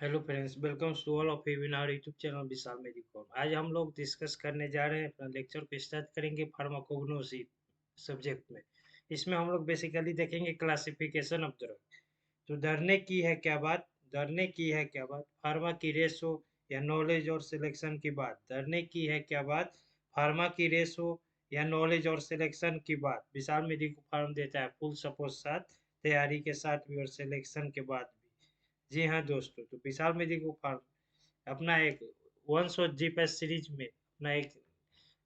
Hello friends, welcome to all of you in our YouTube channel Vishal Medicom. आज हम लोग discuss करने जा रहे हैं, अपना लेक्चर को स्टार्ट करेंगे फार्माकोग्नोसी सब्जेक्ट में। इसमें हम लोग बेसिकली देखेंगे क्लासिफिकेशन ऑफ ड्रग। तो डरने की है क्या बात, डरने की है क्या बात, फार्मा की रेस हो या नॉलेज और सिलेक्शन की बात, डरने की है क्या बात, फार्मा की रेस हो या नॉलेज और सिलेक्शन की बात। विशाल मेडिको फार्म देता है फुल सपोर्ट, साथ तैयारी के साथ भी और सिलेक्शन के बाद भी। जी हाँ दोस्तों, तो विशाल मेडिको फार्म अपना एक वंस और जीपीएस सीरीज में अपना एक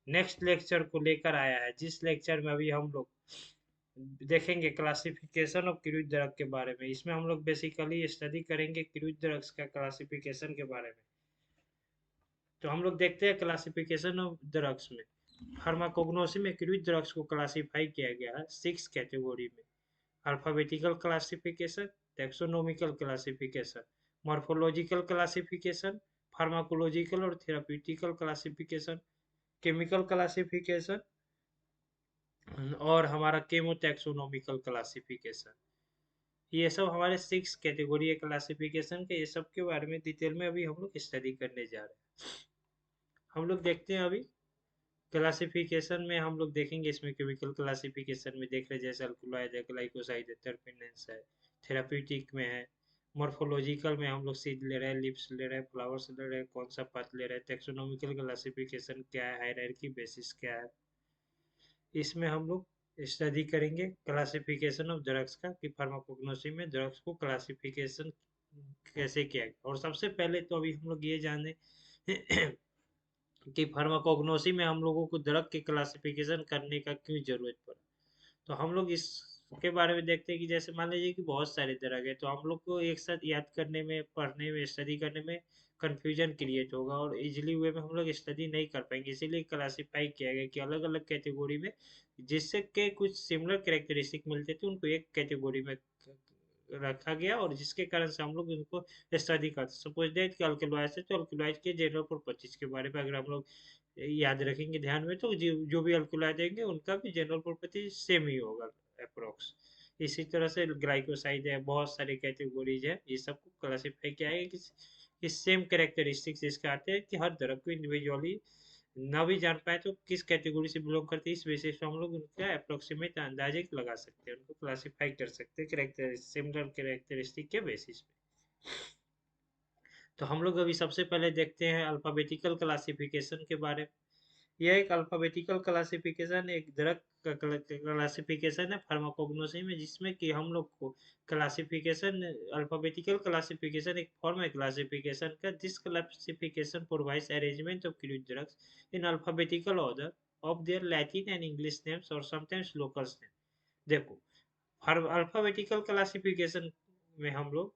नेक्स्ट लेक्चर को लेकर आया है, जिस लेक्चर में अभी हम लोग देखेंगे क्लासिफिकेशन ऑफ क्रूज ड्रग के बारे में। इसमें हम लोग बेसिकली स्टडी करेंगे क्रूज ड्रग्स का क्लासिफिकेशन के बारे में। तो हम लोग देखते हैं क्लासिफिकेशन ऑफ ड्रग्स में। फार्माकोग्नोसी में क्रूज ड्रग्स को क्लासिफाई किया गया है 6 कैटेगरी में। Alphabetical classification, taxonomical classification, morphological classification, pharmacological और थेराप्यूटिकल क्लासिफिकेशन, केमिकल क्लासिफिकेशन और हमारा केमोटैक्सोनॉमिकल क्लासिफिकेशन। ये सब हमारे 6 कैटेगरी है क्लासिफिकेशन के। ये सब के बारे में डिटेल में अभी हम लोग स्टडी करने जा रहे हैं। हम लोग देखते हैं अभी क्लासिफिकेशन में। हम लोग देखेंगे इसमें केमिकल क्लासिफिकेशन में देख रहे हैं, जैसे अल्कलॉइड है, ग्लाइकोसाइड है, टर्पेनेंस है। थेराप्यूटिक में है। मॉर्फोलॉजिकल में हम लोग सीड ले रहे हैं, लिप्स ले रहे हैं, फ्लावर्स ले रहे हैं, कौन सा पत्त ले रहे हैं। टेक्सोनॉमिकल क्लासिफिकेशन क्या है, हायरार्की बेसिस क्या है। इसमें हम लोग स्टडी करेंगे क्लासिफिकेशन ऑफ ड्रग्स का, कि फार्माकोग्नोसी में ड्रग्स को क्लासिफिकेशन कैसे किया गया। और सबसे पहले तो अभी हम लोग ये जाने कि फार्माकोग्नोसी में हम लोगों को ड्रग के क्लासिफिकेशन करने का क्यों जरूरत पड़ा। तो हम लोग इसके बारे में देखते हैं कि जैसे मान लीजिए कि बहुत सारे ड्रग है, तो हम लोग को एक साथ याद करने में, पढ़ने में, स्टडी करने में कंफ्यूजन क्रिएट होगा और इजिली वे में हम लोग स्टडी नहीं कर पाएंगे। इसीलिए क्लासिफाई किया गया कि अलग अलग कैटेगरी में, जिससे के कुछ सिमिलर कैरेक्टरिस्टिक मिलते थे, उनको एक कैटेगरी में रखा गया और जिसके कारण से हम लोग उनको स्टडी करते। सपोज दैट कि अल्कलॉइड है, तो अल्कलॉइड के जनरल प्रॉपर्टीज के बारे में अगर हम लोग याद रखेंगे ध्यान में, तो जो भी अल्कलॉइड देंगे उनका भी जनरल प्रॉपर्टी सेम ही होगा अप्रोक्स। इसी तरह से ग्लाइकोसाइड है, बहुत सारे कैटेगरीज है, ये सबको क्लासिफाई किया है कि सेम कैरेक्टरिस्टिक्स इसके आते हैं, कि हर ड्रग को इंडिविजुअली ना भी जान पाए तो किस कैटेगरी से बिलोंग करते हैं, इस बेसिस पे हम लोग उनका अप्रोक्सीमेट अंदाजे लगा सकते हैं, उनको क्लासिफाई कर सकते हैं कैरेक्टर सिमिलर कैरेक्टरिस्टिक के बेसिस पे। तो हम लोग अभी सबसे पहले देखते हैं अल्फाबेटिकल क्लासिफिकेशन के बारे में। यह एक अल्फाबेटिकल क्लासिफिकेशन, एक ड्रग का क्लासिफिकेशन है फार्माकोग्नोसी में, जिसमें कि हम लोग को क्लासिफिकेशन, अल्फाबेटिकल क्लासिफिकेशन एक फॉर्म है क्लासिफिकेशन का। This classification provides arrangement of cruise drugs in alphabetical order of their Latin and English names और समटाइम्स लोकल्स नेम। देखो, अल्फाबेटिकल क्लासिफिकेशन में हम लोग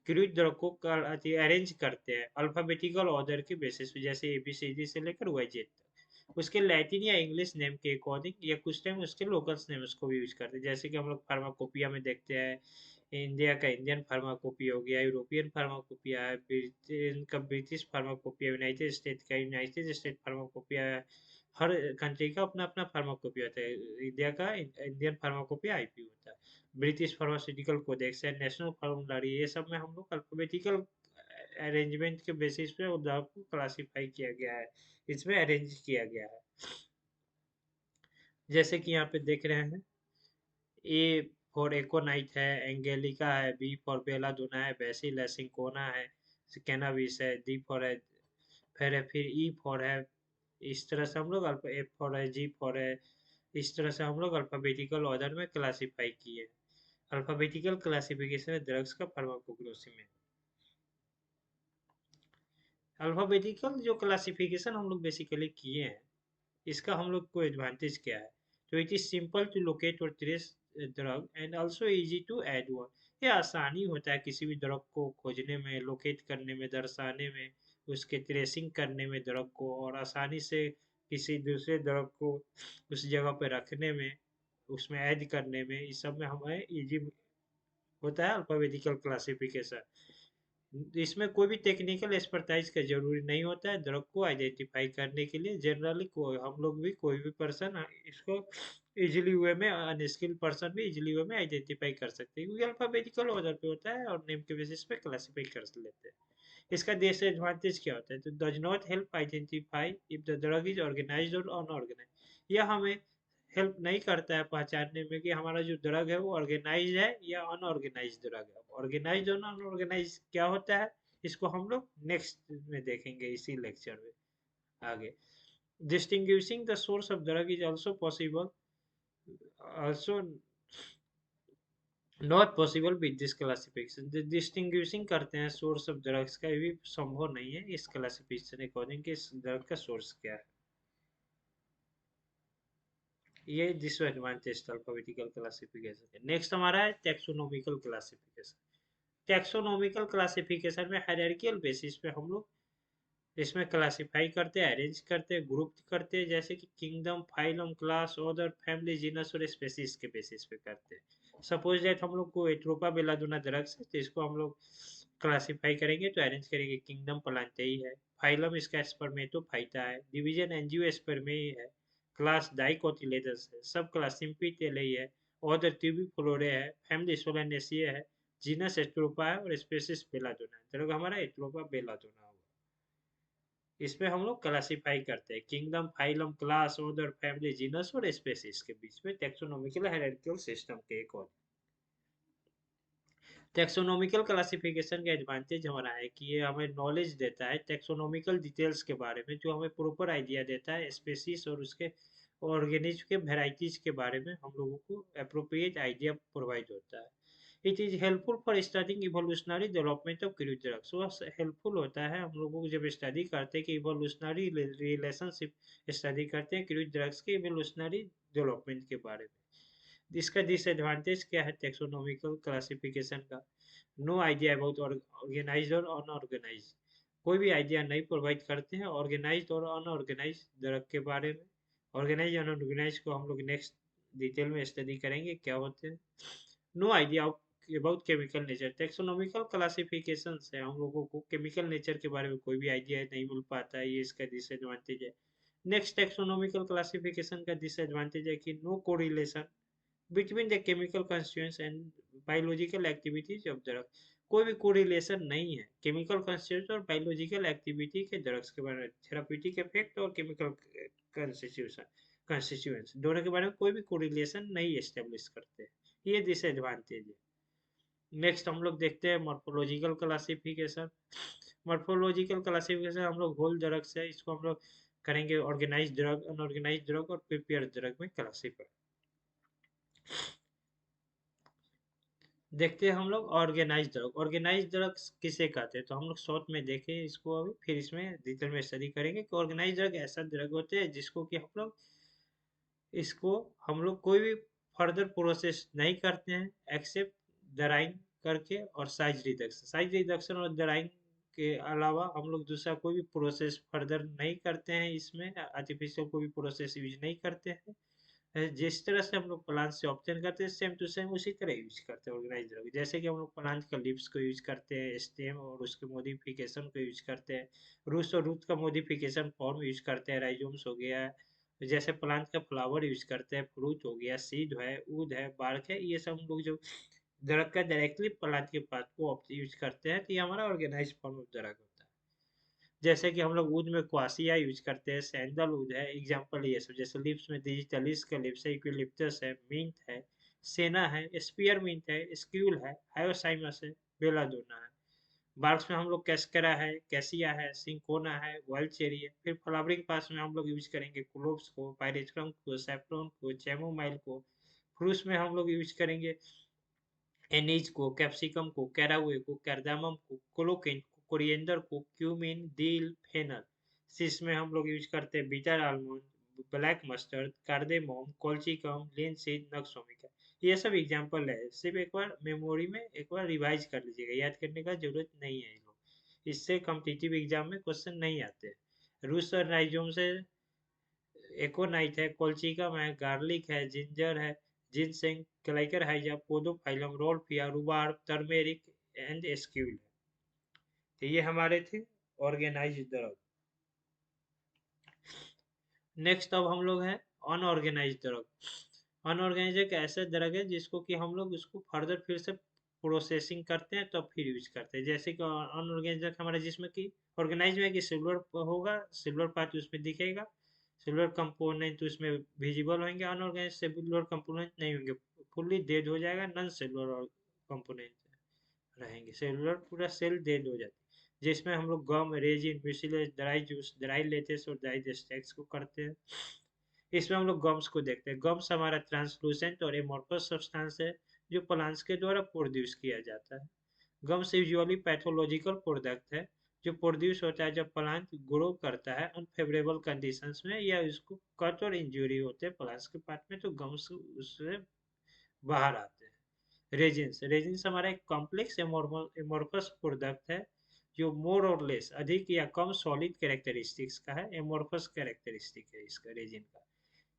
क्रूज ड्रग को अरेंज करते हैं अल्फाबेटिकल ऑर्डर के बेसिस पे, जैसे ABCD से लेकर YZ तक। उसके लैटिन या इंग्लिश नेम के अकॉर्डिंग, या कुछ टाइम उसके लोकल्स नेम उसको भी यूज करते हैं। जैसे कि हम लोग फार्माकोपिया में देखते हैं, इंडिया का इंडियन फार्माकोपिया हो गया, यूरोपियन फार्माकोपिया है, ब्रिटेन का ब्रिटिश फार्माकोपिया, यूनाइटेड स्टेट का यूनाइटेड स्टेट फार्माकोपिया है। हर कंट्री का अपना अपना फार्माकोपिया होता है। इंडिया का इंडियन फार्माकोपिया IP होता है। ब्रिटिश फार्मास्यूटिकल कोडेक्स है, नेशनल फार्मूलारी, ये सब में हम लोग अल्फाबेटिकल अरेंजमेंट के बेसिस पे उदाहरण को क्लासिफाई किया गया है, इसमें अरेंज किया गया है। जैसे कि यहाँ पे देख रहे हैं, ए फॉर एकोनाइट है, एंगेलिका है, बी फॉर बेलाडोना है, बेसिल है, सिंकोना है, कैनाबिस है, डी फॉर है, फिर ई फॉर है। इस तरह से हम लोग एफ फॉर है, जी फॉर है। इस तरह से हम लोग अल्फाबेटिकल ऑर्डर में क्लासिफाई किए। अल्फाबेटिकल क्लासिफिकेशन ड्रग्स का फार्माकोग्नोसी में। अल्फाबेटिकल जो क्लासिफिकेशन हम लोग बेसिकली किए हैं, इसका हम लोग को एडवांटेज क्या है। तो it is simple to locate और trace drug and also easy to add one. ये आसानी होता है किसी भी ड्रग को खोजने में, लोकेट करने में, दर्शाने में, उसके ट्रेसिंग करने में ड्रग को, और आसानी से किसी दूसरे ड्रग को उस जगह पे रखने में, उसमें ऐड करने में, इस सब में हमें इजी होता है अल्फाबेटिकल क्लासिफिकेशन। इसमें कोई भी टेक्निकल एक्सपर्टाइज का जरूरी नहीं होता है ड्रग को आइडेंटिफाई करने के लिए। जनरली कोई, हम लोग भी, कोई भी पर्सन इसको इजिली वे में, अनस्किल्ड पर्सन भी इजिली वे में आइडेंटिफाई कर सकते हैं, क्योंकि अल्फाबेटिकल ऑर्डर पे होता है और नेम के बेसिस पे क्लासिफाई कर लेते हैं। इसका डिसएडवांटेज क्या होता है? तो does not help identify if the drug is organised और अनऑर्गेनाइज्ड। यह हमें हेल्प नहीं करता है पहचानने में कि हमारा जो ड्रग है वो ऑर्गेनाइज है या अनऑर्गेनाइज्ड ड्रग है। ऑर्गेनाइज्ड और अनऑर्गेनाइज्ड क्या होता है, इसको हम लोग नेक्स्ट में देखेंगे इसी लेक्चर में आगे। Distinguishing the source of drug is also possible, also not possible with this classification. Distinguishing करते हैं सोर्स ऑफ ड्रग्स का, ये भी संभव नहीं है इस क्लासिफिकेशन अकॉर्डिंग कि इस ड्रग का सोर्स क्या है। ये डिसएडवांटेज अल्फाबेटिकल क्लासिफिकेशन है। नेक्स्ट हमारा है टेक्सोनोमिकल क्लासिफिकेशन। टेक्सोनोमिकल क्लासिफिकेशन में हायरार्कियल बेसिस पे हम लोग इसमें क्लासिफाई करते हैं, अरेंज करते हैं, ग्रुप करते हैं, जैसे कि kingdom, phylum, class, order, family, genus और स्पेसीज के बेसिस पे करते हैं। सपोज दैट हम लोग को एट्रोपा बेलाडोना ड्रग्स है, तो इसको हम लोग क्लासिफाई करेंगे तो अरेंज करेंगे। किंगडम प्लांटेई है, फाइलम इसका स्पर्मेटोफाइटा है, डिवीजन एंजियोस्पर्मेई है, क्लास डाइकोटिलेडस है, सब क्लास सिम्पिटेलेई है, ऑर्डर ट्यूबिफ्लोरे है, फैमिली सोलानेसिए है, जीनस एट्रोपा है और स्पेसीज बेलाडोना है। ड्रग हमारा एट्रोपा बेलाडोना होगा। इसमें हम लोग क्लासिफाई करते हैं kingdom, phylum, class, order, family, genus और स्पेसीज के बीच में टेक्सोनोमिकल हायरार्किकल सिस्टम के एक। टेक्सोनोमिकल क्लासिफिकेशन का एडवांटेज हमारा है कि ये हमें नॉलेज देता है टेक्सोनोमिकल डिटेल्स के बारे में, जो हमें प्रॉपर आइडिया देता है स्पेसीज और उसके ऑर्गेनिज्म के वेराइटीज के बारे में हम लोगों को अप्रोप्रिएट आइडिया प्रोवाइड होता है। It is helpful for studying evolutionary development of crude drugs. वो हेल्पफुल होता है हम लोगों को जब स्टडी करते हैं कि इवोल्यूशनरी रिलेशनशिप स्टडी करते हैं क्रूड ड्रग्स के इवोल्यूशनरी डेवलपमेंट के बारे में। इसका डिसएडवांटेज क्या है टेक्सोनोमिकल क्लासिफिकेशन का? नो आइडिया अबाउट ऑर्गेनाइज्ड और अनऑर्गेनाइज्ड। कोई भी आइडिया नहीं प्रोवाइड करते हैं ऑर्गेनाइज्ड और अनऑर्गेनाइज्ड ड्रग के बारे में। ऑर्गेनाइज अनऑर्गेनाइज को हम लोग नेक्स्ट डिटेल में स्टडी करेंगे क्या होते हैं। No idea about chemical nature. Taxonomical classification से हम लोगों को केमिकल नेचर के बारे में कोई भी आइडिया नहीं मिल पाता है, ये इसका डिसएडवांटेज है। नेक्स्ट टेक्सोनोमिकल क्लासिफिकेशन का डिसएडवांटेज है कि no correlation between the chemical constituents and biological activities of drug. कोई भी कोरिलेशन नहीं है केमिकल कंस्टिट्यूएंट्स और बायोलॉजिकल एक्टिविटी के ड्रग्स के बारे में। थेराप्यूटिक इफेक्ट और केमिकल कंस्टिट्यूएंट्स दोनों के बारे में कोई भी कोरिलेशन नहीं एस्टेब्लिश करते, ये डिसएडवांटेज है। नेक्स्ट हम लोग देखते हैं मॉर्फोलॉजिकल क्लासिफिकेशन। मॉर्फोलॉजिकल क्लासिफिकेशन हम लोग होल ड्रग्स है, इसको हम लोग करेंगे ऑर्गेनाइज्ड ड्रग, अनऑर्गेनाइज्ड ड्रग और प्रिपेयर्ड ड्रग में क्लासिफाई। देखते हैं हम लोग ऑर्गेनाइज ड्रग। ऑर्गेनाइज ड्रग्स किसे कहते हैं, तो हम लोग शॉर्ट में देखें इसको अभी, फिर इसमें डिटेल में स्टडी करेंगे कि ऑर्गेनाइज ड्रग ऐसा ड्रग होते हैं जिसको कि हम लोग कोई भी फर्दर प्रोसेस नहीं करते हैं एक्सेप्ट डराइंग करके और साइज रिडक्शन और डराइंग के अलावा हम लोग दूसरा कोई भी प्रोसेस फर्दर नहीं करते हैं, इसमें आर्टिफिशियल कोई भी प्रोसेस यूज नहीं करते हैं। जिस तरह से हम लोग प्लांट से ऑब्टेन करते हैं सेम टू सेम उसी तरह यूज करते हैं ऑर्गेनाइज ड्रग। जैसे कि हम लोग प्लांट का लिप्स को यूज करते हैं, स्टेम और उसके मॉडिफिकेशन को यूज करते हैं, रूट्स और रूट का मॉडिफिकेशन फॉर्म यूज करते हैं, राइजोम्स हो गया, जैसे प्लांट का फ्लावर यूज करते हैं, फ्रूट हो गया, सीड है, ऊद है, बार्क है, ये सब हम लोग जो ड्रग का डायरेक्टली प्लांट के पार्ट को यूज करते हैं, तो ये हमारा ऑर्गेनाइज फॉर्म ऑफ ड्रग होता है। जैसे कि हम लोग ऊद में क्वासिया यूज करते हैं, सैंडलवुड है, एग्जांपल ये सब। जैसे लिप्स में डिजिटलिस का लिप्स है, यूकेलिप्टस है, मिंट है, सेना है, स्पीयरमिंट है, स्क्यूल है, हायोसाइमस है, बेलाडोना है। बार्क्स में हम लोग कैस्करा है, कैसिया है, सिंकोना है, वाइल्ड चेरी है। फिर फ्लावरिंग पास में हम लोग यूज करेंगे क्लोव्स को, पायरेथ्रम को, सैफ्रॉन को, चैमोमाइल को। फ्रूट्स में हम लोग यूज करेंगे एनीज को, कैप्सिकम को, कैरावे को, कैरदामम को, कोलोकेन को, कोरिएंडर को, क्यूमिन, दिल, फेनल। सिस में हम लोग यूज करते हैं bitter almond, black mustard, cardamom, colchicum, linseed, नक्सोमिका। ये सब एग्जांपल है, सिर्फ एक बार मेमोरी में एक बार रिवाइज कर लीजिएगा, याद करने का जरूरत नहीं है। इससे कॉम्पिटिटिव एग्जाम में क्वेश्चन नहीं आते। रूस और राइजोम से एकोनाइट है, कोल्चिकम है, गार्लिक है, जिंजर है, ginseng, glycyrrhiza, podophyllum, rauwolfia, rhubarb, turmeric and squill. तो ये हमारे थे ऑर्गेनाइज्ड ड्रग। नेक्स्ट अब हम लोग हैं अनऑर्गेनाइज्ड ड्रग। अनऑर्गेनाइज्ड एक ऐसा ड्रग है जिसको कि हम लोग उसको फर्दर फिर से प्रोसेसिंग करते हैं तो फिर यूज करते हैं। जैसे कि अनऑर्गेनाइज हमारा जिसमें कि ऑर्गेनाइज में कि सिल्वर होगा, सिल्वर पार्ट उसमें दिखेगा, सिल्वर कंपोनेंट उसमें विजिबल होंगे, अनऑर्गेनाइज सिल्वर कंपोनेंट नहीं होंगे, फुल्ली डेड हो जाएगा, नॉन सिल्वर कंपोनेंट रहेंगे, सेलुलर पूरा सेल डेड हो जाती है। जिसमें हम लोग gum, resin, mucilage, dry juice, dry latex और ड्राई स्टेक्स को करते हैं। इसमें हम लोग गम्स को देखते हैं। गम्स हमारा ट्रांसलूसेंट और एमोर्फस सब्सटेंस है जो प्लांट्स के द्वारा प्रोड्यूस किया जाता है। गम्स यूजुअली पैथोलॉजिकल प्रोडक्ट है जो प्रोड्यूस होता है जब प्लांट ग्रो करता है अनफेवरेबल कंडीशंस में या उसको कट और इंजरी होते हैं प्लांट्स के पार्ट में, तो गम्स उससे बाहर आते हैं। रेजिन्स रेजिन्स हमारा एक कॉम्प्लेक्स एमोर्फस प्रोडक्ट है जो मोर और लेस अधिक या कम सॉलिड कैरेक्टरिस्टिक्स का है। एमोर्फस कैरेक्टरिस्टिक है इसका रेजिन का।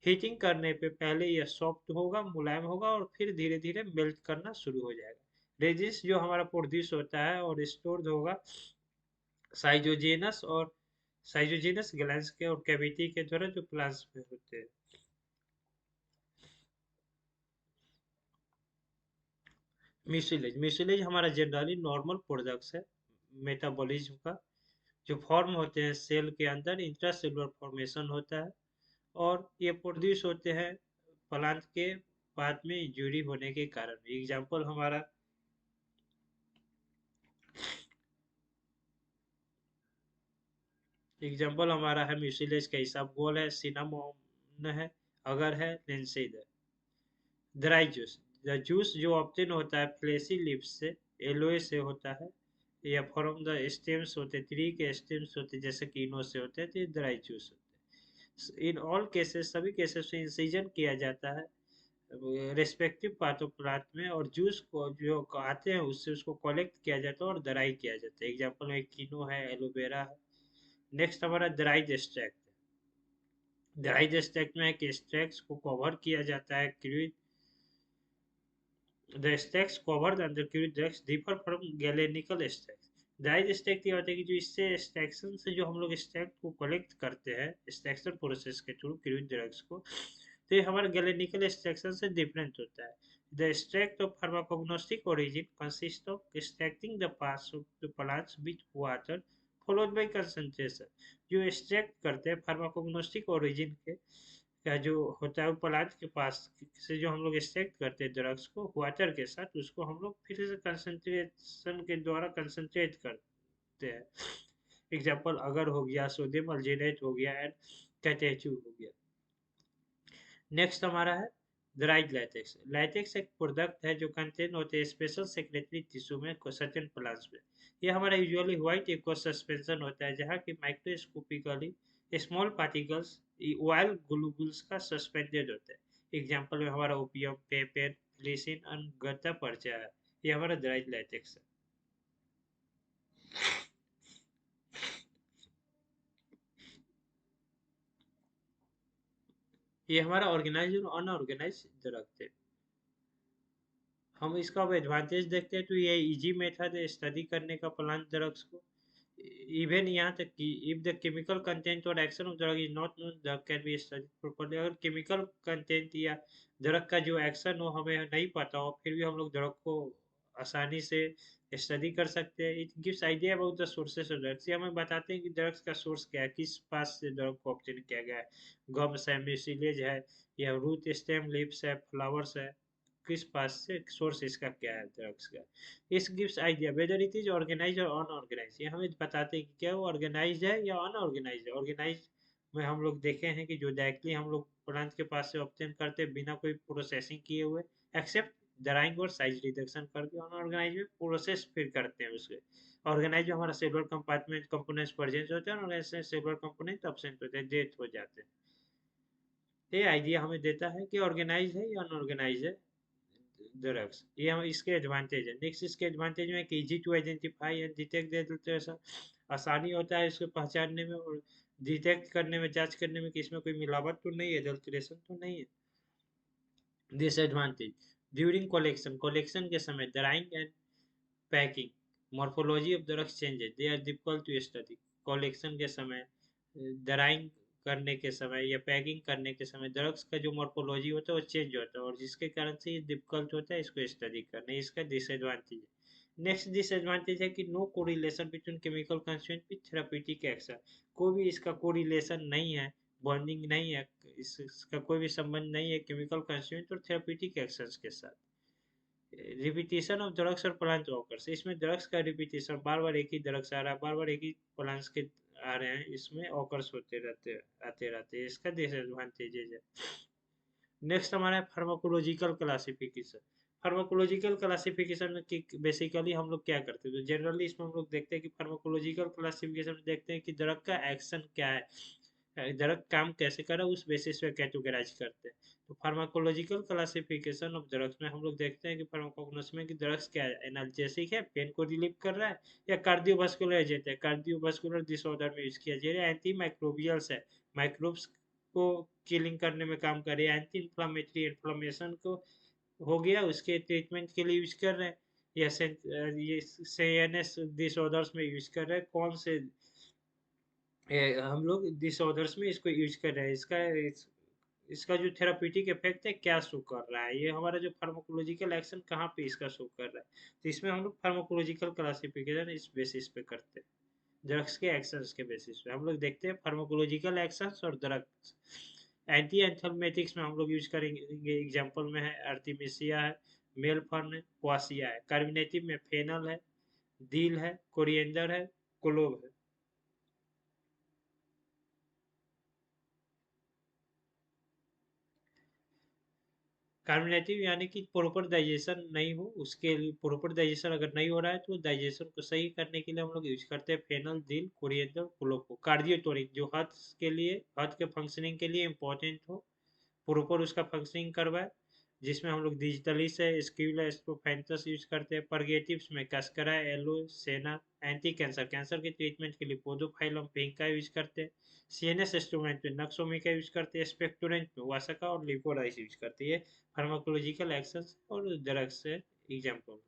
हीटिंग करने पे पहले यह सॉफ्ट होगा, मुलायम होगा और फिर धीरे धीरे मेल्ट करना शुरू हो जाएगा। रेजिन्स जो हमारा प्रोड्यूस होता है और स्टोर्ड होगा साइजोजेनस ग्लैंड्स के और कैविटी के द्वारा जो प्लांट्स में होते हैं। म्यूसिलेज हमारा जनरली नॉर्मल प्रोडक्ट्स है मेटाबॉलिज्म का, जो फॉर्म होते हैं सेल के अंदर, इंट्रासेलुलर फॉर्मेशन होता है और ये प्रोड्यूस होते हैं प्लांट के बाद में इंजुरी होने के कारण। एग्जाम्पल हमारा है म्यूसिलेज का हिसाब गोल है, सिनामोन है, अगर है, लिंसीड है। ड्राई जूस जूस जो ऑप्टेन होता है फ्लेसी लीव्स से, एलोए से होता है या फ्रॉम द स्टेम्स होते हैं, ट्री के स्टेम्स होते हैं जैसे कीनो से होते हैं, तो ये ड्राई जूस होते हैं। इन ऑल केसेस सभी केसेस में इंसिजन किया जाता है रेस्पेक्टिव पार्ट ऑफ प्लांट में और जूस को जो आते हैं उससे उसको कलेक्ट किया जाता है और दराई किया जाता है। एग्जाम्पल में कीनो है, एलोवेरा है। नेक्स्ट हमारा ड्राइड एक्सट्रैक्ट। ड्राइड एक्सट्रैक्ट में एक एक्सट्रैक्ट को कवर किया जाता है crude. The stacks covered under current drugs differ from galenical stacks. Dried stack ये होता है कि जो इससे एक्सट्रैक्शन से जो हम लोग स्टैक को कलेक्ट करते हैं एक्सट्रैक्शन प्रोसेस के थ्रू क्रूड ड्रग्स को, तो ये हमारा गैलेनिकल एक्सट्रैक्शन से डिफरेंट होता है। The extract of pharmacognostic origin consists of extracting the parts of the plants with water followed by concentration। जो एक्सट्रैक्ट करते हैं फार्माकोग्नोस्टिक ओरिजिन के का जो होता है वो प्लांट के पास से जो हम लोग एक्सट्रैक्ट करते हैं ड्रग्स को वाटर के साथ, उसको हम लोग फिर से कंसंट्रेशन के द्वारा कंसंट्रेट करते हैं। एग्जाम्पल अगर हो गया, सोडियम अल्जीनेट हो गया एंड कैटेचू हो गया। नेक्स्ट हमारा है ड्राइड लैटेक्स। लैटेक्स एक प्रोडक्ट है जो कंटेन होते हैं स्पेशल सेक्रेटरी टिश्यू में सर्टेन प्लांट्स में। ये हमारा यूजुअली व्हाइट एक्वस सस्पेंशन होता है जहाँ की माइक्रोस्कोपिकली स्मॉल पार्टिकल्स ऑयल ग्लूबुल्स का सस्पेंडेड होता है। एग्जाम्पल में हमारा ओपियम, पेपर, ग्लिसिन और गत्ता पर्चा है। ये हमारा ड्राइड लैटेक्स है। ये हमारा ऑर्गेनाइज और अनऑर्गेनाइज ड्रग थे। हम इसका अब एडवांटेज देखते हैं तो ये इजी मेथड है स्टडी करने का प्लांट ड्रग्स को। इवन यहाँ तक कि इफ द केमिकल कंटेंट और action of drug is not known drug can be study properly. अगर केमिकल कंटेंट या ड्रग का जो एक्शन हो हमें नहीं पता हो फिर भी हम लोग ड्रग को आसानी से स्टडी कर सकते हैं। It gives idea about the sources of drugs. ये हमें बताते हैं कि ड्रग्स का सोर्स क्या है, किस पास से ड्रग को ऑब्टेन किया गया है। गम्स है, म्यूसिलेज है या रूट स्टेम लीव्स है, फ्लावर्स है, किस पास से सोर्स इसका क्या है ड्रग्स का। इस gives idea whether it is organise और अनऑर्गेनाइज। ये हमें बताते हैं कि क्या वो ऑर्गेनाइज है या अनऑर्गेनाइज है। ऑर्गेनाइज में हम लोग देखे हैं कि जो डायरेक्टली हम लोग प्लांट के पास से ऑब्टेन करते हैं बिना कोई प्रोसेसिंग किए हुए, एक्सेप्ट ड्राइंग और साइज रिडक्शन करके। अनऑर्गेनाइज में प्रोसेस फिर करते हैं उसके। ऑर्गेनाइज में हमारा सेलुलर कंपार्टमेंट कंपोनेंट्स प्रेजेंट होते हैं और ऐसे सेलुलर कंपोनेंट एब्सेंट होते हैं, डेथ हो जाते हैं। ये आइडिया हमें देता है कि ऑर्गेनाइज है या अनऑर्गेनाइज है ड्रग्स। ये हम इसके एडवांटेज है। नेक्स्ट इसके एडवांटेज में कि easy to identify and detect adulteration. आसानी होता है इसको पहचानने में और डिटेक्ट करने में, जांच करने में कि इसमें कोई मिलावट तो नहीं है, एडल्ट्रेशन तो नहीं है। डिसएडवांटेज ड्यूरिंग कलेक्शन के समय drying and packing, morphology of drugs changes, they are difficult to study. Collection के समय ड्राइंग करने के समय या पैकिंग करने के समय ड्रग्स का जो मॉर्फोलॉजी होता है वो चेंज होता है, और जिसके कारण से ये डिफिकल्ट होता है इसको स्टडी करना, इसका डिसएडवांटेज है। नेक्स्ट डिसएडवांटेज है कि no correlation between chemical constraint with therapeutic action. कोई भी इसका कोरिलेशन नहीं है, बॉन्डिंग नहीं है, इसका कोई भी संबंध नहीं है केमिकल कंस्ट्रेंट और थेराप्यूटिक एक्शंस के साथ। रिपीटेशन ऑफ ड्रग्स और प्लांट वॉकर्स, इसमें ड्रग्स का रिपीटेशन, बार बार एक ही ड्रग्स आ रहा है, बार बार एक ही प्लांट्स के आ रहे हैं, इसमें ऑकर्स होते रहते आते रहते हैं, इसका डिसएडवांटेजेज है। नेक्स्ट हमारा है फार्माकोलॉजिकल क्लासिफिकेशन। फार्माकोलॉजिकल क्लासिफिकेशन में बेसिकली हम लोग क्या करते हैं, तो जनरली इसमें हम लोग देखते हैं कि फार्माकोलॉजिकल क्लासिफिकेशन में देखते हैं कि ड्रग का एक्शन क्या है, ड्रग काम कैसे कर रहा है, उस बेसिस पे कैटेगराइज करते हैं। तो फार्माकोलॉजिकल क्लासिफिकेशन ऑफ ड्रग्स में हम लोग देखते हैं कि फार्माकोगनोस में कि ड्रग्स क्या है, एनाल्जेसिक है, पेन को रिलीव कर रहा है, या कार्डियोवास्कुलर एजेंट है, कार्डियोवास्कुलर डिसऑर्डर में यूज किया जा रहा है, एंटी माइक्रोबियल्स है, माइक्रोब्स को किलिंग करने में काम कर रही है, एंटी इन्फ्लामेटरी, इन्फ्लामेशन को हो गया उसके ट्रीटमेंट के लिए यूज कर रहे हैं, या ये सीएनएस डिसऑर्डर्स में यूज कर रहे हैं, कौन से हम लोग डिसऑर्डर्स में इसको यूज कर रहे हैं, इसका जो थेराप्यूटिक इफेक्ट है क्या शो कर रहा है, ये हमारा जो फार्माकोलॉजिकल एक्शन कहाँ पे इसका शो कर रहा है। तो इसमें हम लोग फार्माकोलॉजिकल क्लासिफिकेशन इस बेसिस पे करते हैं, ड्रग्स के एक्शंस के बेसिस पे हम लोग देखते हैं फार्माकोलॉजिकल एक्शंस और ड्रग्स। एंटी एंथलमेटिक्स में हम लोग यूज करेंगे, एग्जांपल में है आर्टिमिसिया है, मेलफर्न है, क्वासिया है। कार्बोनेटिव में फेनल है, डील है, कोरिएंडर है, क्लोव है। कार्बोनेटिव यानी कि प्रॉपर डाइजेशन नहीं हो, उसके लिए प्रॉपर डाइजेशन अगर नहीं हो रहा है तो डाइजेशन को सही करने के लिए हम लोग यूज करते हैं फेनल, दिल, कोरिएंडर, क्लोव। कार्डियोटोनिक जो हार्ट के लिए, हार्ट के फंक्शनिंग के लिए इंपॉर्टेंट हो, प्रॉपर उसका फंक्शनिंग करवाए, जिसमें हम लोग डिजिटलिस है, स्क्यूला, स्टोफेंटस यूज करते हैं। परगेटिव्स में कस्करा, एलो, सेना। एंटी कैंसर, कैंसर के ट्रीटमेंट के लिए पोडोफाइलम पिंक का यूज करते हैं। सीएनएस इंस्ट्रूमेंट में नक्सोमी का यूज करते हैं। स्पेक्टोरेंट में वासका और लिपोराइस यूज करते हैं। फार्माकोलॉजिकल एक्शंस और ड्रग्स से एग्जाम्पल।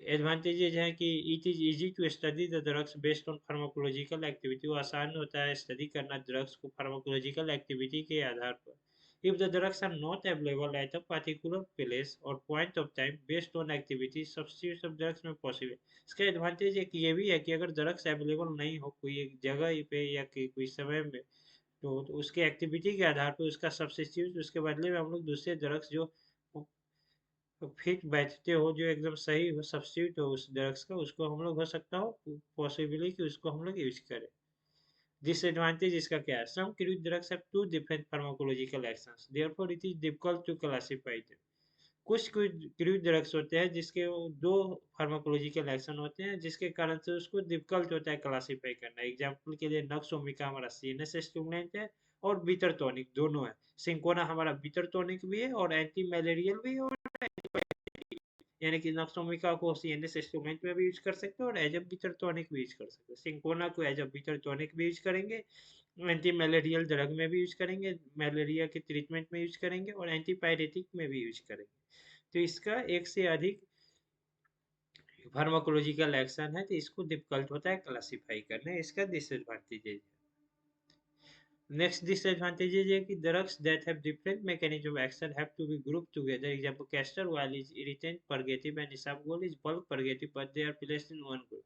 एडवांटेजेज है कि it is easy to study the drugs based on pharmacological activity, वो आसान होता है स्टडी करना ड्रग्स को फार्माकोलॉजिकल एक्टिविटी के आधार पर। If the drugs are not available at a particular place और point of time based on activity, substitution of drugs में पॉसिबल। इसका एडवांटेज एक ये भी है कि अगर ड्रग्स अवेलेबल नहीं हो कोई एक जगह पे या कोई समय में, तो उसके एक्टिविटी के आधार पर उसका सब्स्टिट्यूट, उसके बदले में हम लोग दूसरे ड्रग्स जो फिट बैठते हो, जो एकदम सही हो, सब्स्टिट्यूट हो उस ड्रग्स का, उसको हम लोग हो सकता हो पॉसिबली कि उसको हम लोग यूज करें। डिसएडवांटेज इसका क्या है, some crude drugs have two different pharmacological actions, therefore it is difficult to classify them. कुछ क्रूड ड्रग्स होते हैं जिसके दो फार्माकोलॉजिकल एक्शन होते हैं, जिसके कारण से उसको डिफिकल्ट होता है क्लासिफाई करना। एग्जांपल के लिए नक्सोमिका हमारा सीएनएस स्टिमुलेंट है और बीटर टॉनिक दोनों है। सिंकोना हमारा बीटर टॉनिक भी है और एंटी मैलेरियल भी है, और यानी कि नक्सोमिका को सीएनएस इंस्ट्रूमेंट में भी यूज कर सकते हैं और एज अ बीटर टॉनिक भी यूज कर सकते हैं। सिंकोना को एज अ बीटर टॉनिक भी यूज करेंगे, एंटी मैलेरियल ड्रग में भी यूज करेंगे, मलेरिया के ट्रीटमेंट में यूज करेंगे, और एंटीपायरेटिक में भी यूज करेंगे। तो इसका एक से अधिक फार्माकोलॉजिकल एक्शन है, तो इसको डिफिकल्ट होता है क्लासिफाई करना, इसका डिसएडवांटेज। नेक्स्ट डिसएडवांटेजेज है कि drugs that have different mechanism of action have to be group together. Example castor oil is irritant, purgative, and isabgol is bulk purgative, but they are placed in one group.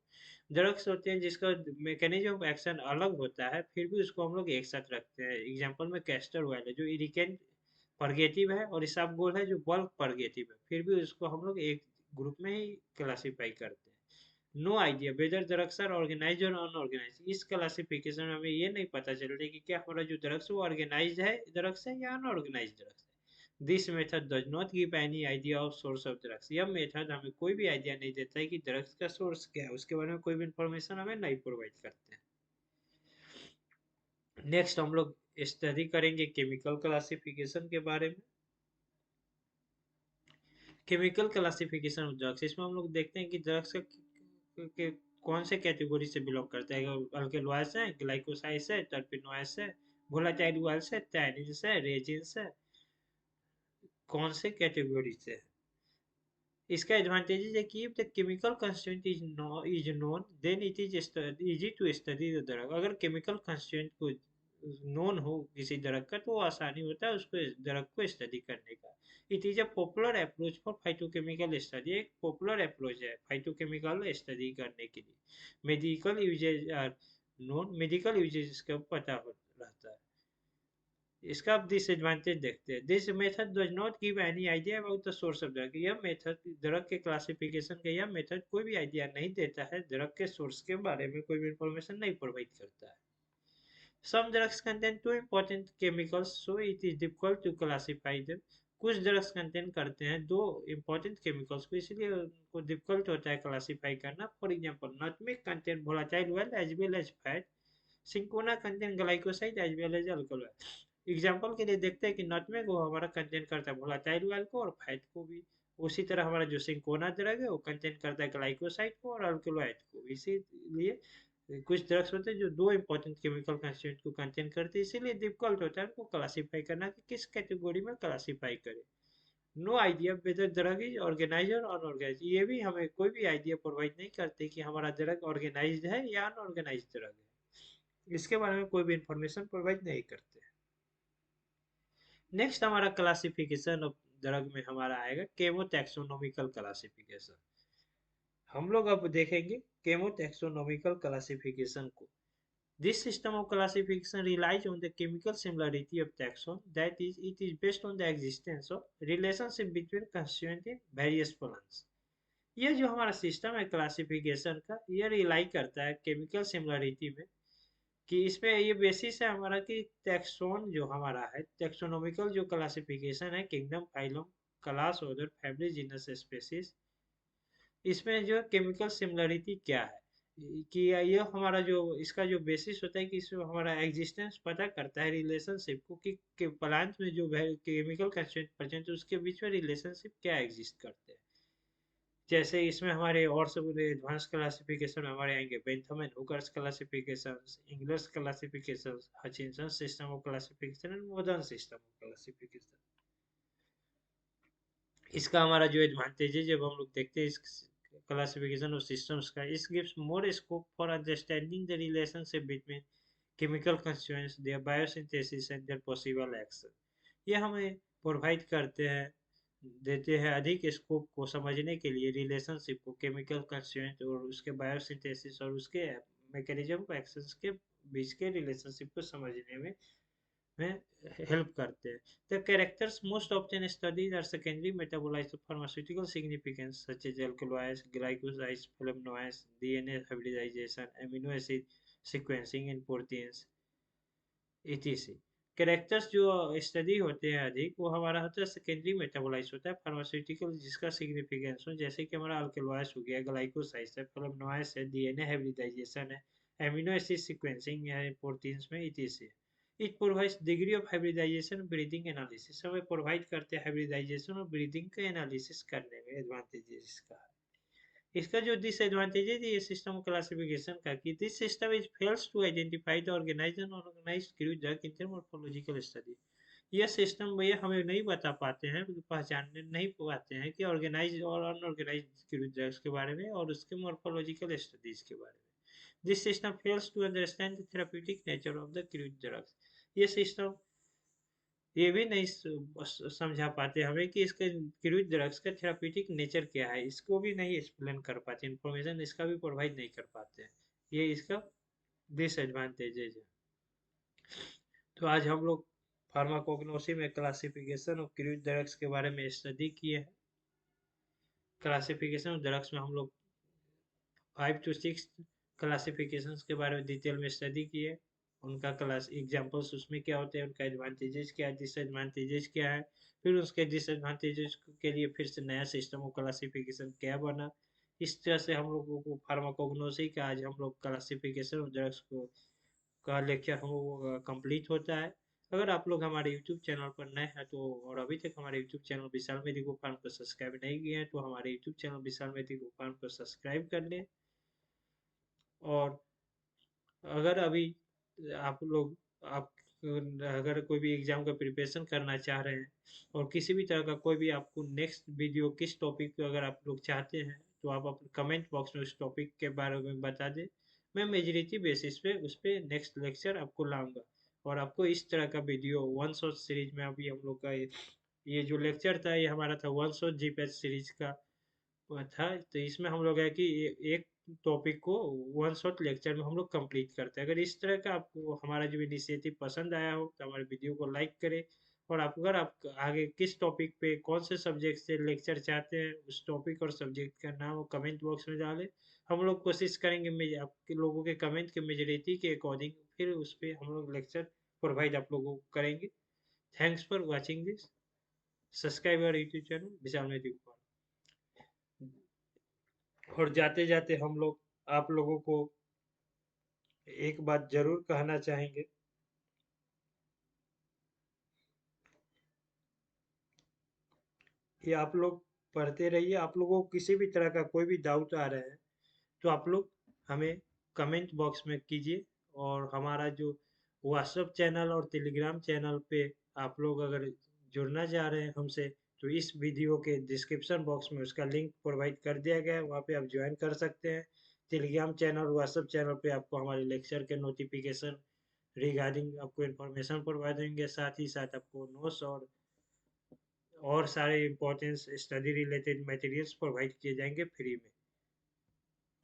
Drugs होते हैं जिसका mechanism of action अलग होता है, फिर भी उसको हम लोग एक साथ रखते हैं। एग्जांपल में कैस्टर ऑयल है जो इरिटेंट परगेटिव है, और इसबगोल है जो बल्क परगेटिव है, फिर भी उसको हम लोग एक ग्रुप में ही क्लासीफाई करते हैं। No idea whether drugs are organize और अनऑर्गेनाइज, इस क्लासिफिकेशन में हमें ये नहीं पता चल रहा है कि क्या हमारा जो ड्रग्स वो ऑर्गेनाइज है ड्रग्स है या अनऑर्गेनाइज ड्रग्स है। This method does not give any idea of source of drugs, यह मेथड हमें कोई भी आइडिया नहीं देता है कि ड्रग्स का सोर्स क्या है, उसके बारे में कोई भी इंफॉर्मेशन हमें नहीं प्रोवाइड करते हैं। नेक्स्ट हम लोग स्टडी करेंगे केमिकल क्लासिफिकेशन के बारे में। केमिकल क्लासिफिकेशन ऑफ ड्रग्स, इसमें हम लोग देखते हैं कि ड्रग्स के कौन से कैटेगरी से बिलोंग करता है। अल्केलॉइड्स है, ग्लाइकोसाइड्स है, टर्पेनॉइड्स है, वोलेटाइल ऑयल्स है, टैनिन्स है, रेजिन्स है, कौन से कैटेगरी से। इसका एडवांटेज है कि the chemical constituent is known then it is easy to study the drug. अगर केमिकल कंस्टिट्यूएंट को नोन हो किसी ड्रग का तो आसानी होता है उसको ड्रग को स्टडी करने का। It is a popular approach for phytochemical study. एक पॉपुलर अप्रोच है फाइटोकेमिकल स्टडी करने के लिए। Medical uses are known, medical uses का पता रहता है। इसका आप डिसएडवांटेज देखते हैं। This method does not give any idea about the source of drug. यह मेथड ड्रग के क्लासिफिकेशन का यह मेथड कोई भी आइडिया नहीं देता है, ड्रग के सोर्स के बारे में कोई भी इंफॉर्मेशन नहीं प्रोवाइड करता है। Some drugs contain two important chemicals, so it is difficult to classify them. कुछ ड्रग्स कंटेन करते हैं दो इम्पोर्टेंट केमिकल्स को, इसलिए उनको डिफिकल्ट होता है क्लासीफाई करना। For example nutmeg contain volatile oil as well as fat. Cinchona contain glycoside as well as alcohol. Example के लिए देखते हैं कि नटमेग वो हमारा कंटेन करता है वोलेटाइल ऑयल को और फैट को भी। उसी तरह हमारा जो सिंकोना ड्रग है वो कंटेन करता है ग्लाइकोसाइड को और अल्कोहल को। इसीलिए कुछ ड्रग्स होते हैं जो दो इंपॉर्टेंट केमिकल कंस्टिट्यूएंट को कंटेन करते हैं, इसीलिए डिफिकल्ट होता है उनको क्लासीफाई करना कि किस कैटेगरी में क्लासीफाई करें। No idea whether drug is organise और अनऑर्गेनाइज। ये भी हमें कोई भी आइडिया प्रोवाइड नहीं करते कि हमारा ड्रग ऑर्गेनाइज्ड है या अनऑर्गेनाइज ड्रग है। इसके बारे में कोई भी इंफॉर्मेशन प्रोवाइड नहीं करते। नेक्स्ट हमारा क्लासिफिकेशन ऑफ ड्रग में हमारा आएगा केमोटैक्सोनोमिकल क्लासिफिकेशन। हम लोग अब देखेंगे केमोटैक्सोनोमिकल क्लासिफिकेशन को। This system of classification relies on the chemical similarity of taxon, that is, it is based on the existence of relationship between constituent in various plants. यह जो हमारा सिस्टम है क्लासिफिकेशन का, यह रिलाई करता है केमिकल सिमिलरिटी में, कि इसमें ये बेसिस है हमारा कि टैक्सोन जो हमारा है, टैक्सोनोमिकल जो क्लासिफिकेशन है, kingdom, phylum, class, order, family, genus, species, इसमें जो केमिकल सिमिलरिटी क्या है कि ये हमारा जो इसका जो बेसिस होता है कि इसमें हमारा एग्जिस्टेंस पता करता है रिलेशनशिप को कि प्लांट में जो केमिकल कंस्टिट्यूएंट प्रेजेंट है उसके बीच में रिलेशनशिप क्या एग्जिस्ट करते हैं। जैसे इसमें हमारे और सब एडवांस क्लासिफिकेशन में हमारे आएंगे Bentham and hookers classification, English classification, Hutchinson system of classification and modern system of classification. इसका हमारा जो एडवांटेज है जब हम लोग देखते हैं इस क्लासिफिकेशन ऑफ सिस्टम्स का, इस gives more scope for understanding the relationship between chemical constituents, their biosynthesis and their possible action. ये हमें प्रोवाइड करते हैं, देते हैं अधिक स्कोप को समझने के लिए रिलेशनशिप को केमिकल कंस्टिट्यूएंट और उसके बायोसिंथेसिस और उसके मैकेनिज्म ऑफ एक्शंस के बीच के रिलेशनशिप को समझने में हेल्प करते हैं। The characters most often studied are secondary metabolites of pharmaceutical significance such as alkaloids, glycosides, flavonoids, DNA hybridization, amino acid sequencing in proteins, etc. Characters जो स्टडी होते हैं अधिक वो हमारा होता है सेकेंडरी मेटाबोलाइट्स होता है फार्मास्यूटिकल जिसका सिग्निफिकेंस हो, जैसे कि हमारा अल्कलॉइड्स हो गया, ग्लाइकोसाइड्स है, फ्लेवोनॉइड्स है, डीएनए हाइब्रिडाइजेशन है, एमिनो एसिड सीक्वेंसिंग है प्रोटीन्स में, etc. It provides degree of hybridization breathing analysis, हमें प्रोवाइड करते हैं हाइब्रिडाइजेशन और ब्रीदिंग का एनालिसिस करने में एडवांटेजेस इसका। इसका जो डिसएडवांटेज है ये सिस्टम क्लासिफिकेशन का कि this system is fails to identify the organized and unorganized crude drug in morphological study. यह सिस्टम ये हमें नहीं बता पाते हैं, पहचानने नहीं पाते हैं कि ऑर्गेनाइज और अनऑर्गेनाइज्ड क्रू ड्रग्स के बारे में और उसके मॉर्फोलॉजिकल स्टडीज के बारे में। This system fails to understand the therapeutic nature of the crude drugs. ये सिस्टम ये भी नहीं समझा पाते हमें कि इसके क्रूज ड्रग्स का थेराप्यूटिक नेचर क्या है, इसको भी नहीं एक्सप्लेन कर पाते, इंफॉर्मेशन इसका भी प्रोवाइड नहीं कर पाते हैं। ये इसका डिसएडवांटेजेज है। तो आज हम लोग फार्माकोग्नोसी में क्लासिफिकेशन ऑफ क्रूज ड्रग्स के बारे में स्टडी किए हैं। क्लासिफिकेशन ऑफ ड्रग्स में हम लोग 5 to 6 क्लासिफिकेशन के बारे में डिटेल में स्टडी किए, उनका क्लास एग्जांपल्स उसमें क्या होते हैं, उनका एडवांटेजेस क्या है, डिसएडवांटेजेस क्या है, फिर उसके डिसएडवांटेजेस के लिए फिर से नया सिस्टम ऑफ क्लासिफिकेशन क्या बना। इस तरह से हम लोगों को फार्माकोग्नोसी का आज हम लोग क्लासिफिकेशन ऑफ ड्रग्स को का लेक्चर हम लोगों का कंप्लीट होता है। अगर आप लोग हमारे यूट्यूब चैनल पर नए हैं तो और अभी तक हमारे यूट्यूब चैनल विशाल मेडिको फार्म को सब्सक्राइब नहीं किए हैं तो हमारे यूट्यूब चैनल विशाल मेडिको फार्म को सब्सक्राइब कर लें। और अगर अभी आप लोग आप अगर कोई भी एग्जाम का प्रिपरेशन करना चाह रहे हैं और किसी भी तरह का कोई भी आपको नेक्स्ट वीडियो किस टॉपिक पे अगर आप लोग चाहते हैं तो आप अपने कमेंट बॉक्स में उस टॉपिक के बारे में बता दें। मैं मेजोरिटी बेसिस पे उस पे नेक्स्ट लेक्चर आपको लाऊंगा और आपको इस तरह का वीडियो वन शॉट सीरीज में अभी हम लोग का ये जो लेक्चर था ये हमारा था वन शॉट जीपीएस सीरीज का था। तो इसमें हम लोग है कि एक टॉपिक को वन शॉट लेक्चर में हम लोग कंप्लीट करते हैं। अगर इस तरह का आपको हमारा जो इनिशिएटिव पसंद आया हो तो हमारे वीडियो को लाइक करें और आप अगर आप आगे किस टॉपिक पे कौन से सब्जेक्ट से लेक्चर चाहते हैं उस टॉपिक और सब्जेक्ट का नाम कमेंट बॉक्स में डालें। हम लोग कोशिश करेंगे आपके लोगों के कमेंट के मेजोरिटी के अकॉर्डिंग फिर उस पर हम लोग लेक्चर प्रोवाइड आप लोगों को करेंगे। Thanks for watching this. Subscribe our YouTube channel Vishal मैथिक और जाते जाते हम लोग आप लोगों को एक बात जरूर कहना चाहेंगे कि आप लोग पढ़ते रहिए। आप लोगों को किसी भी तरह का कोई भी डाउट आ रहा है तो आप लोग हमें कमेंट बॉक्स में कीजिए और हमारा जो व्हाट्सएप चैनल और टेलीग्राम चैनल पे आप लोग अगर जुड़ना चाह रहे हैं हमसे तो इस वीडियो के डिस्क्रिप्शन बॉक्स में उसका लिंक प्रोवाइड कर दिया गया है, वहाँ पे आप ज्वाइन कर सकते हैं। टेलीग्राम चैनल व्हाट्सएप चैनल पे आपको हमारे लेक्चर के नोटिफिकेशन रिगार्डिंग आपको इन्फॉर्मेशन प्रोवाइड देंगे, साथ ही साथ आपको नोट्स और सारे importance study related materials provide किए जाएंगे फ्री में।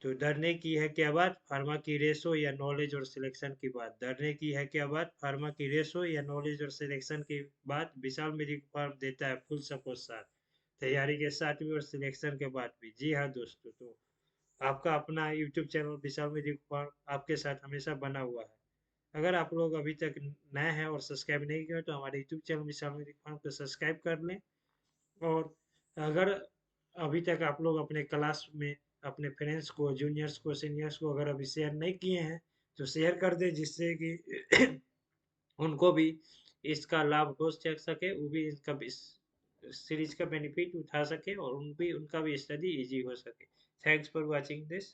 तो डरने की है क्या बात, फार्मा की रेस हो या नॉलेज और सिलेक्शन की बात। डरने की है क्या बात, फार्मा की रेस हो या नॉलेज और सिलेक्शन की बात। विशाल मेडिकल फार्म देता है फुल सपोर्ट साथ, तैयारी के साथ भी और सिलेक्शन के बाद भी। जी हाँ दोस्तों, तो आपका अपना यूट्यूब चैनल विशाल मेडिकल फार्म आपके साथ हमेशा बना हुआ है। अगर आप लोग अभी तक नए हैं और सब्सक्राइब नहीं किए तो हमारे यूट्यूब चैनल विशाल मेडिकल फार्म को सब्सक्राइब कर लें। और अगर अभी तक आप लोग अपने क्लास में अपने फ्रेंड्स को, जूनियर्स को, सीनियर्स को अगर अभी शेयर नहीं किए हैं तो शेयर कर दें, जिससे कि उनको भी इसका लाभ हो सके, वो भी इसका इस सीरीज का बेनिफिट उठा सके और उनका भी स्टडी इजी हो सके। Thanks for watching this.